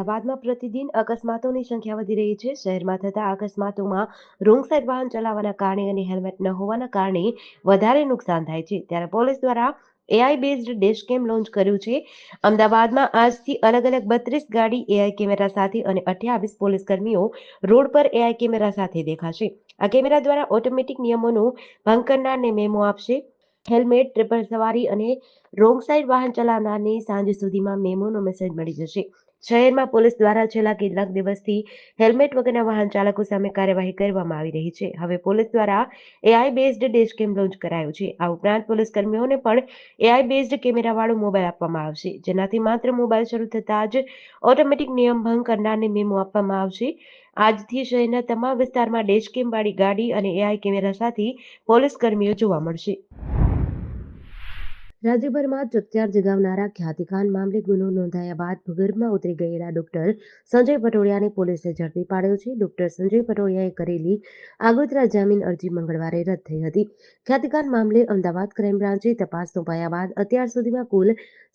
અમદાવાદમાં પ્રતિદિન અકસ્માતોની સંખ્યા વધી રહી છે. શહેરમાં થતા અકસ્માતોમાં રોંગ સાઈડ વાહન ચલાવવાના કારણે અને હેલ્મેટ ન હોવાના કારણે વધારે નુકસાન થાય છે. ત્યારે પોલીસ દ્વારા એઆઈ બેઝડ ડેશ કેમ લોન્ચ કર્યું છે. અમદાવાદમાં આજથી અલગ 32 ગાડી એઆઈ કેમેરા સાથે અને 28 પોલીસ કર્મીઓ રોડ પર એઆઈ કેમેરા સાથે દેખાશે. આ કેમેરા દ્વારા ઓટોમેટિક નિયમોનો ભંગ કરનારને મેમો આપશે. હેલ્મેટ, ટ્રિપલ સવારી અને રોંગ સાઈડ વાહન ચલાવનારને સાંજ સુધીમાં મેમોનો મેસેજ મળી જશે. શહેરમાં પોલીસ દ્વારા છેલ્લા કેટલાક દિવસથી હેલ્મેટ વગરના વાહન ચાલકો સામે કાર્યવાહી કરવામાં આવી રહી છે. હવે પોલીસ દ્વારા એઆઈ બેઝડ ડેશ કેમ લોન્ચ કરાયો છે. આ ઉપરાંત પોલીસ કર્મીઓને પણ એઆઈ બેઝડ કેમેરાવાળો મોબાઈલ આપવામાં આવશે, જેનાથી માત્ર મોબાઈલ શરૂ થતાં જ ઓટોમેટિક નિયમ ભંગ કરનારને મેમો આપવામાં આવશે. આજથી શહેરના તમામ વિસ્તારમાં ડેશ કેમ વાળી ગાડી અને એઆઈ કેમેરા સાથે પોલીસ કર્મીઓ જોવા મળશે. રાજ્યભરમાં ચકચાર જગાવનારા ખ્યાતિકાંડ મામલે ગુનો નોંધાયા બાદ ભૂગર્ભમાં ઉતરી ગયેલા ડોક્ટર સંજય પટોડિયાને પોલીસે ઝડપી પાડ્યો છે. ડોક્ટર સંજય પટોડિયાએ કરેલી આગોતરા જામીન અરજી મંગળવારે રદ થઈ હતી. ખ્યાતિકાંડ મામલે અમદાવાદ ક્રાઇમ બ્રાન્ચે તપાસ સોંપાયા બાદ અત્યાર સુધીમાં કુલ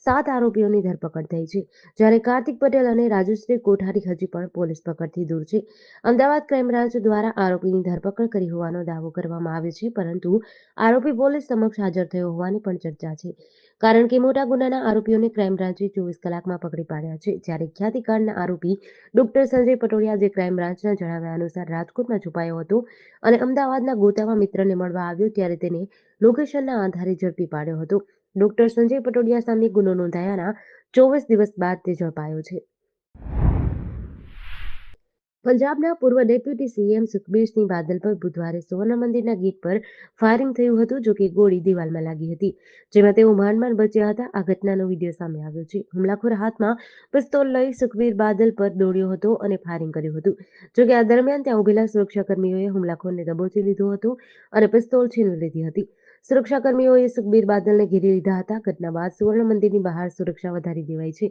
7 આરોપીઓની ધરપકડ થઈ છે. જ્યારે કાર્તિક પટેલ અને રાજુશ્રી કોઠારી હજી પણ પોલીસ પકડથી દૂર છે. અમદાવાદ ક્રાઇમ બ્રાન્ચ દ્વારા આરોપીની ધરપકડ કરી હોવાનો દાવો કરવામાં આવ્યો છે, પરંતુ આરોપી પોલીસ સમક્ષ હાજર થયો હોવાની પણ ચર્ચા છે. કારણ કે મોટા ગુનાના આરોપીઓને ક્રાઇમ બ્રાન્ચે 24 કલાકમાં પકડી પાડ્યા છે. જ્યારે ખ્યાતિકાંડના આરોપી ડોક્ટર સંજય પટોડિયા, જે ક્રાઇમ બ્રાન્ચના જણાવ્યા અનુસાર રાજકોટમાં છુપાયો હતો અને અમદાવાદના ગોતામાં મિત્રને મળવા આવ્યો ત્યારે તેને લોકેશનના આધારે ઝડપી પાડ્યો હતો. ડોક્ટર સંજય પટોડિયા સામે ગુનો નોંધાયાના 24 દિવસ બાદ તે ઝડપાયો છે. પંજાબના પૂર્વ ડેપ્યુટી સીએમ સુખબીરસિંહ બાદલ પર બુધવારે સુવર્ણ મંદિરના ગેટ પર ફાયરિંગ થયું હતું, જો કે ગોળી દિવાલમાં લાગી હતી, જેમાં તેઓ માંડ બચ્યા હતા. આ ઘટનાનો વિડીયો સામે આવ્યો છે. હુમલાખોર હાથમાં પિસ્તોલ લઈ સુખબીર બાદલ પર દોડ્યો હતો અને ફાયરિંગ કર્યું હતું. જો કે આ દરમિયાન ત્યાં ઉભેલા સુરક્ષાકર્મીઓએ હુમલાખોરને દબોચી લીધો હતો અને પિસ્તોલ છીનવી લીધી હતી. સુરક્ષાકર્મીઓએ સુખબીર બાદલને ઘેરી લીધા હતા. ઘટના બાદ સુવર્ણ મંદિરની બહાર સુરક્ષા વધારી દેવાઈ છે.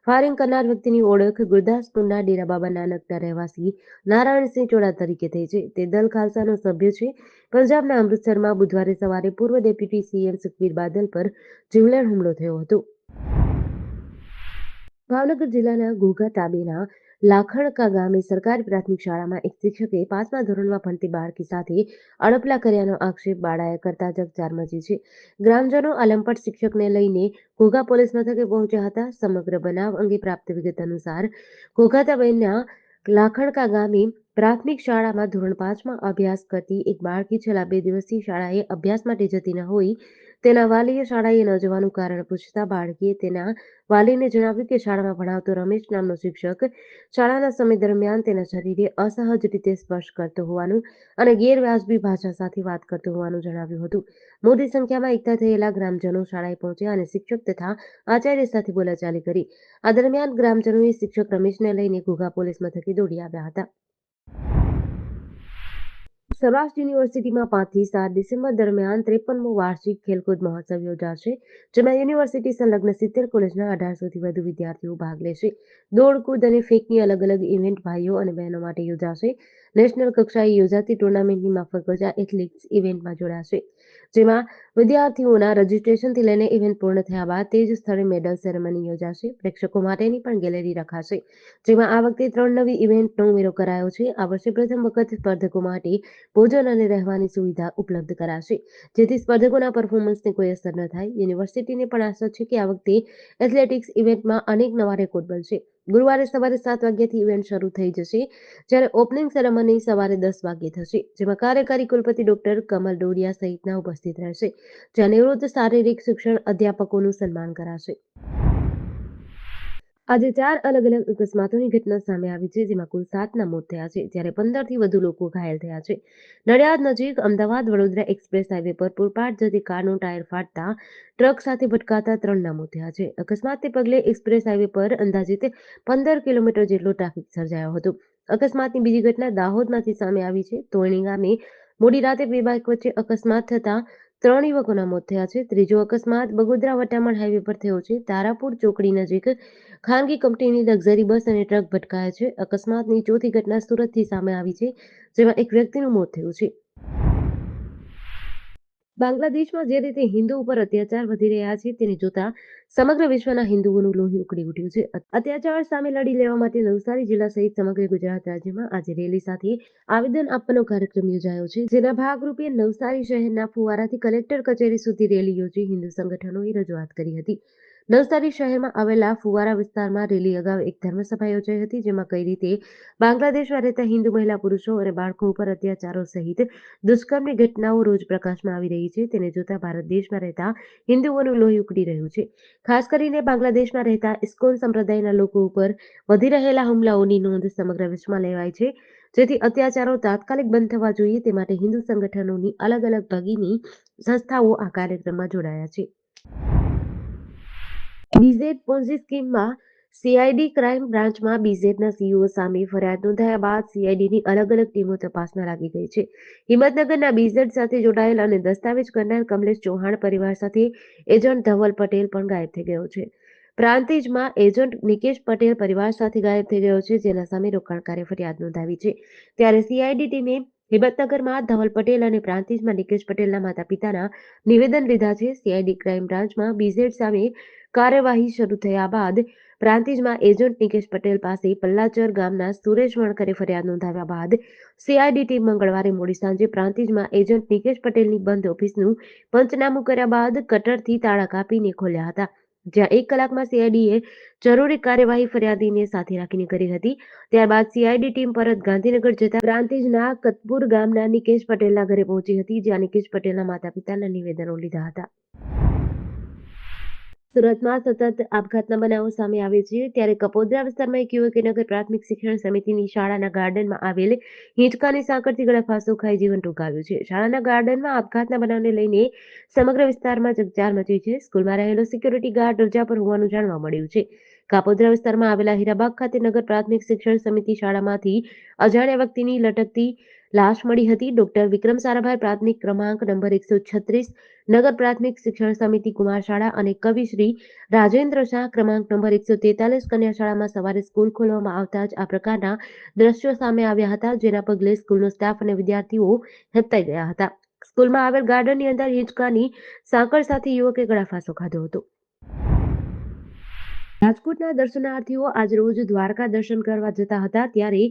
ફાયરિંગ કરનાર વ્યક્તિની ઓળખ ગુરદાસપુરના ડેરા બાબા નાનકના રહેવાસી નારાયણસિંહ ચોડા તરીકે થઈ છે. તે દલ ખાલસાનો સભ્ય છે. પંજાબના અમૃતસરમાં બુધવારે સવારે પૂર્વ ડેપ્યુટી સીએમ સુખબીર બાદલ પર જીવલેણ હુમલો થયો હતો. ભાવનગર જિલ્લાના ઘોઘા તાબેના લાખણકા ગામે સરકારી પ્રાથમિક શાળામાં એક શિક્ષકે 5મા ધોરણમાં ભણતી બાળકી સાથે અડપલા કર્યાનો આક્ષેપ બાળાએ કરતા ચકચાર મચી છે. ગ્રામજનો આ લંપટ શિક્ષકને લઈને ઘોઘા પોલીસ મથકે પહોંચ્યા હતા. સમગ્ર બનાવ અંગે પ્રાપ્ત વિગત અનુસાર ઘોઘા તાબેના લાખણકા ગામે પ્રાથમિક શાળામાં ધોરણ 5માં અભ્યાસ કરતી એક બાળકી છેલ્લા 2 દિવસથી શાળાએ અભ્યાસ માટે જતી ન હોય તેના વાલીએ શાળાએ ન જવાનું કારણ પૂછતા બાળકીએ તેના વાલીને જણાવ્યું કે શાળામાં ભણાવતો રમેશ નામનો શિક્ષક શાળાના સમય દરમિયાન તેના શરીરે અસહજ રીતે સ્પર્શ કરતો હોવાનું અને ગેરવાજબી ભાષા સાથે વાત કરતો હોવાનું જણાવ્યું હતું. મોટી સંખ્યામાં એકઠા થયેલા ગ્રામજનો શાળાએ પહોંચ્યા અને શિક્ષક તથા આચાર્ય સાથે બોલાચાલી કરી. આ દરમિયાન ગ્રામજનોએ શિક્ષક રમેશને લઈને ઘોઘા પોલીસ મથકે દોડી આવ્યા હતા. સૌરાષ્ટ્ર યુનિવર્સિટીમાં 5 થી 7 ડિસેમ્બર દરમિયાન 53મો વાર્ષિક ખેલકૂદ મહોત્સવ યોજાશે, જેમાં યુનિવર્સિટી સંલગ્ન 70 કોલેજના 1800થી વધુ વિદ્યાર્થીઓ ભાગ લેશે. દોડ, કૂદ અને ફેંકની અલગ ઇવેન્ટ ભાઈઓ અને બહેનો માટે યોજાશે. નેશનલ કક્ષાએ યોજાતી ટુર્નામેન્ટની માફક ત્વચા એથ્લેટિક્સ ઇવેન્ટમાં જોડાશે, જેમાં વિદ્યાર્થીઓના રજીસ્ટ્રેશનથી લઈને ઇવેન્ટ પૂર્ણ થયા બાદ તે જ સ્થળે મેડલ સેરેમની યોજાશે. પ્રેક્ષકો માટેની પણ ગેલેરી રખાશે, જેમાં આ વખતે 3 નવી ઇવેન્ટનો ઉમેરો કરાયો છે. આ વર્ષે પ્રથમ વખત સ્પર્ધકો માટે ભોજન અને રહેવાની સુવિધા ઉપલબ્ધ કરાશે, જેથી સ્પર્ધકોના પરફોર્મન્સને કોઈ અસર ન થાય. યુનિવર્સિટીને પણ આશા છે કે આ વખતે એથ્લેટિક્સ ઇવેન્ટમાં અનેક નવા રેકોર્ડ બનશે. ગુરુવારે સવારે 7 વાગ્યાથી ઇવેન્ટ શરૂ થઈ જશે, જ્યારે ઓપનિંગ સેરેમની સવારે 10 વાગ્યે થશે, જેમાં કાર્યકારી કુલપતિ ડોક્ટર કમલ ડોડિયા સહિતના ઉપસ્થિત રહેશે, જ્યાં નિવૃત્ત શારીરિક શિક્ષણ અધ્યાપકોનું સન્માન કરાશે. આજે 4 અલગ અકસ્માતોની ઘટના સામે આવી છે, જેમાં કુલ 7ના મોત થયા છે, જ્યારે 15થી વધુ લોકો ઘાયલ થયા છે. નડિયાદ નજીક અમદાવાદ-વડોદરા એક્સપ્રેસ હાઈવે પર પૂરપાટ જતી કારનું ટાયર ફાટતા ટ્રક સાથે ભટકાતા 3ના મોત થયા છે. અકસ્માતને પગલે એક્સપ્રેસ હાઈવે પર અંદાજિત 15 કિલોમીટર જેટલો ટ્રાફિક સર્જાયો હતો. અકસ્માતની બીજી ઘટના દાહોદમાંથી સામે આવી છે. તોયણી ગામે મોડી રાતે 2 બાઇક વચ્ચે અકસ્માત થતા 3 યુવકોના મોત થયા છે. ત્રીજો અકસ્માત બગોદરા-વટામણ હાઈવે પર થયો છે. તારાપુર ચોકડી નજીક ખાનગી કંપનીની લક્ઝરી બસ અને ટ્રક ભટકાયા છે. અકસ્માતની ચોથી ઘટના સુરતથી સામે આવી છે, જેમાં એક વ્યક્તિનું મોત થયું છે. બાંગ્લાદેશમાં જે રીતે હિન્દુ ઉપર અત્યાચાર વધી રહ્યા છે તેને જોતા સમગ્ર વિશ્વના હિન્દુઓનું લોહી ઉકળી ઉઠ્યું છે. અત્યાચાર સામે લડી લેવા માટે નવસારી જિલ્લા સહિત સમગ્ર ગુજરાત રાજ્યમાં આજે રેલી સાથે આવેદન આપવાનો કાર્યક્રમ યોજાયો છે. જેના ભાગરૂપે નવસારી શહેરના ફુવારાથી કલેક્ટર કચેરી સુધી રેલી યોજી હિન્દુ સંગઠનોએ રજૂઆત કરી હતી. નવસારી શહેરમાં આવેલા ફુવારા વિસ્તારમાં રેલી અગાઉ એક ધર્મસભા યોજાઈ હતી, જેમાં કઈ રીતે બાંગ્લાદેશમાં રહેતા હિન્દુ મહિલા, પુરુષો અને બાળકો ઉપર અત્યાચારો સહિત દુષ્કર્મની ઘટનાઓ રોજ પ્રકાશમાં આવી રહી છે તેને જોતા ભારત દેશમાં રહેતા હિન્દુઓનું લોહી ઉકળી રહ્યું છે. ખાસ કરીને બાંગ્લાદેશમાં રહેતા ઇસ્કોન સંપ્રદાયના લોકો ઉપર વધી રહેલા હુમલાઓની નોંધ સમગ્ર વિશ્વમાં લેવાય છે. જેથી અત્યાચારો તાત્કાલિક બંધ થવા જોઈએ તે માટે હિન્દુ સંગઠનોની અલગ અલગ ભગીની સંસ્થાઓ આ કાર્યક્રમમાં જોડાયા છે. બીઝેડ પોન્ઝી સ્કીમમાં સીઆઈડી ક્રાઇમ બ્રાન્ચમાં બીઝેડના સીઈઓ સામે ફરિયાદ નોંધાયા બાદ સીઆઈડીની અલગ અલગ ટીમો તપાસમાં લાગી ગઈ છે. હિંમતનગરના બીઝેડ સાથે જોડાયેલ અને દસ્તાવેજ કરનાર કમલેશ ચૌહાણ પરિવાર સાથે એજન્ટ ધવલ પટેલ પણ ગાયબ થઈ ગયો છે. પ્રાંતિજમાં એજન્ટ નિકેશ પટેલ પરિવાર સાથે ગાયબ થઈ ગયો છે, જેના સામે રોકાણકારે ફરિયાદ નોંધાવી છે. ત્યારે સીઆઈડી ટીમે હિંમતનગરમાં ધવલ પટેલ અને પ્રાંતિજમાં નિકેશ પટેલના માતા પિતાના નિવેદન લીધા છે. સીઆઈડી ક્રાઇમ બ્રાન્ચમાં બીઝેડ સામે કાર્યવાહી શરૂ થયા બાદ પ્રાંતિજમાં એજન્ટ નિકેશ પટેલ પાસે પલ્લાચર ગામના સુરેશ વણકરે ફરિયાદ નોંધાવ્યા બાદ સીઆઈડી ટીમ મંગળવારે મોડી સાંજે પ્રાંતિજમાં એજન્ટ નિકેશ પટેલની બંધ ઓફિસનું પંચનામું કર્યા બાદ કટરથી તાળા કાપીને ખોલ્યા હતા. જ્યાં 1 કલાકમાં સીઆઈડીએ જરૂરી કાર્યવાહી ફરિયાદીને સાથે રાખીને કરી હતી. ત્યારબાદ સીઆઈડી ટીમ પરત ગાંધીનગર જતા પ્રાંતિજના કતપુર ગામના નિકેશ પટેલના ઘરે પહોંચી હતી, જ્યાં નિકેશ પટેલના માતા પિતાના નિવેદનો લીધા હતા. સુરતમાં સતત આપઘાતના બનાવો સામે આવે છે, ત્યારે કપોદ્રા વિસ્તારમાં એક યુવકે નગર પ્રાથમિક શિક્ષણ સમિતિની શાળાના ગાર્ડનમાં આવેલ હિંચકાની સાંકળથી ગળફાંસો ખાઈ જીવન ટૂંકાવ્યું છે. શાળાના ગાર્ડનમાં આપઘાતના બનાવને લઈને સમગ્ર વિસ્તારમાં ચકચાર મચી છે. સ્કૂલમાં રહેલો સિક્યુરિટી ગાર્ડ રજા પર હોવાનું જાણવા મળ્યું છે. કાપોદ્રા વિસ્તારમાં આવેલા હીરાબાગ ખાતે નગર પ્રાથમિક શિક્ષણ સમિતિ શાળામાંથી અજાણ્યા વ્યક્તિની લટકતી લાશ મળી હતી. ડોક્ટર વિક્રમ સારાભાઈ પ્રાથમિક ક્રમાંક નંબર 136 નગર પ્રાથમિક શિક્ષણ સમિતિ કુમાર શાળા અને કવિશ્રી રાજેન્દ્ર શાહ ક્રમાંક નંબર 143 કન્યા શાળામાં સવારે સ્કૂલ ખોલવામાં આવતા જ આ પ્રકારના દ્રશ્યો સામે આવ્યા હતા, જેના પગલે સ્કૂલનો સ્ટાફ અને વિદ્યાર્થીઓ હેબતાઈ ગયા હતા. સ્કૂલમાં આવેલ ગાર્ડનની અંદર હિંચકાની સાંકળ સાથે યુવકે ગળફાંસો ખાધો હતો. રાજકોટના દર્શનાર્થીઓ આજરોજ દ્વારકા દર્શન કરવા જતા હતા, ત્યારે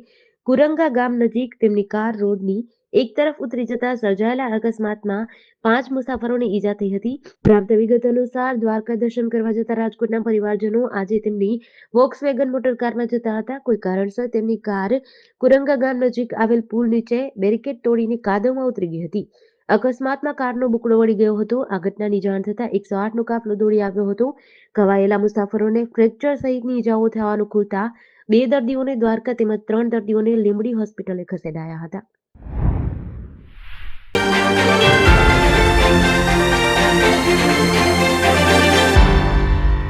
કુરંગા ગામ નજીક તેમની કાર રોડની એક તરફ ઉતરી જતા સર્જાયેલા અકસ્માતમાં 5 મુસાફરોને ઈજા થઈ હતી. પ્રાપ્ત વિગત અનુસાર દ્વારકા દર્શન કરવા જતા રાજકોટના પરિવારજનો આજે તેમની વોક્સવેગન મોટરકારમાં જતા હતા. કોઈ કારણસર તેમની કાર કુરંગા ગામ નજીક આવેલ પુલ નીચે બેરિકેડ તોડીને કાદવમાં ઉતરી ગઈ હતી. અકસ્માતમાં કારનો બુકડો વળી ગયો હતો. આ ઘટનાની જાણ થતાં 108નો કાફલો દોડી આવ્યો હતો. ઘવાયેલા મુસાફરોને ફ્રેક્ચર સહિતની ઈજાઓ થવાનું ખુલતા 2 દર્દીઓને દ્વારકા તેમજ 3 દર્દીઓને લીંબડી હોસ્પિટલે ખસેડાયા હતા.